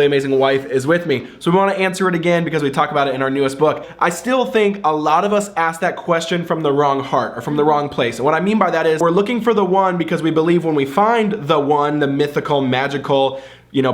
amazing wife is with me. So we want to answer it again because we talk about it in our newest book. I still think a lot of us ask that question from the wrong heart or from the wrong place. And what I mean by that is we're looking for the one because we believe when we find the one, the mythical, magical,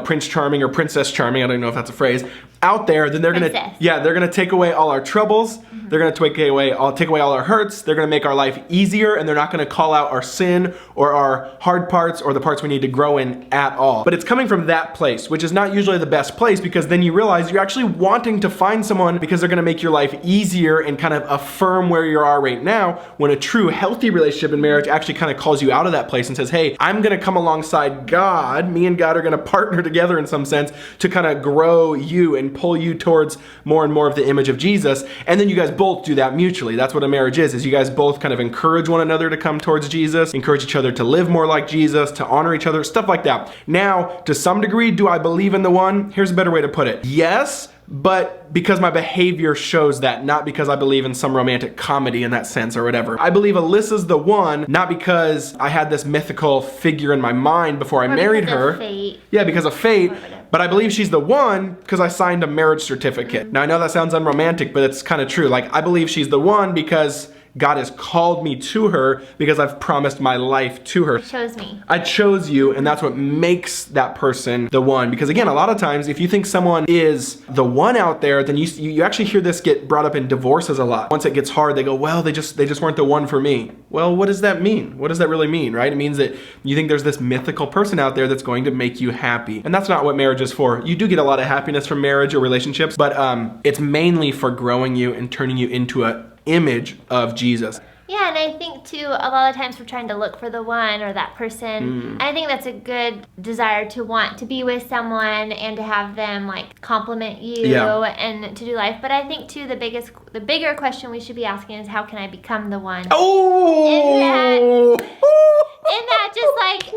Prince Charming or Princess Charming, I don't know if that's a phrase, out there, then they're gonna take away all our troubles. They're gonna take away all our hurts. They're gonna make our life easier, and they're not gonna call out our sin or our hard parts or the parts we need to grow in at all. But it's coming from that place, which is not usually the best place, because then you realize you're actually wanting to find someone because they're gonna make your life easier and kind of affirm where you are right now, when a true healthy relationship in marriage actually kind of calls you out of that place and says, hey, I'm gonna come alongside God. Me and God are gonna partner together in some sense to kind of grow you and pull you towards more and more of the image of Jesus. And then you guys both do that mutually. That's what a marriage is you guys both kind of encourage one another to come towards Jesus, encourage each other to live more like Jesus, to honor each other, stuff like that. Now, to some degree, do I believe in the one? Here's a better way to put it. Yes, but because my behavior shows that, not because I believe in some romantic comedy in that sense or whatever. I believe Alyssa's the one, not because I had this mythical figure in my mind before I married her. Fate. Yeah, because of fate. But I believe she's the one because I signed a marriage certificate. Now I know that sounds unromantic, but it's kind of true. Like, I believe she's the one because God has called me to her, because I've promised my life to her. Chose me. I chose you, and that's what makes that person the one. Because again, a lot of times, if you think someone is the one out there, then you actually hear this get brought up in divorces a lot. Once it gets hard, they go, well, they just weren't the one for me. Well, what does that mean? What does that really mean, right? It means that you think there's this mythical person out there that's going to make you happy. And that's not what marriage is for. You do get a lot of happiness from marriage or relationships, but it's mainly for growing you and turning you into an image of Jesus. Yeah, and I think too, a lot of times we're trying to look for the one or that person. I think that's a good desire to want to be with someone and to have them like compliment you and to do life. But I think too, the bigger question we should be asking is, how can I become the one? Oh! In that just like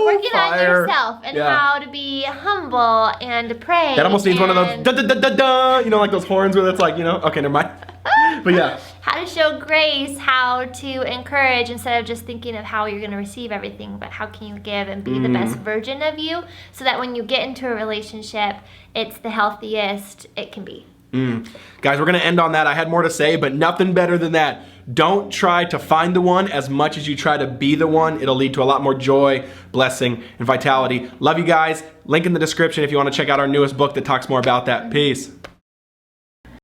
working on yourself and how to be humble and to pray. That almost needs one of those da da da da da, like those horns where it's like, okay, never mind. But yeah. How to show grace, how to encourage instead of just thinking of how you're going to receive everything, but how can you give and be the best version of you, so that when you get into a relationship, it's the healthiest it can be. Guys, we're going to end on that. I had more to say, but nothing better than that. Don't try to find the one as much as you try to be the one. It'll lead to a lot more joy, blessing, and vitality. Love you guys. Link in the description if you want to check out our newest book that talks more about that. Peace.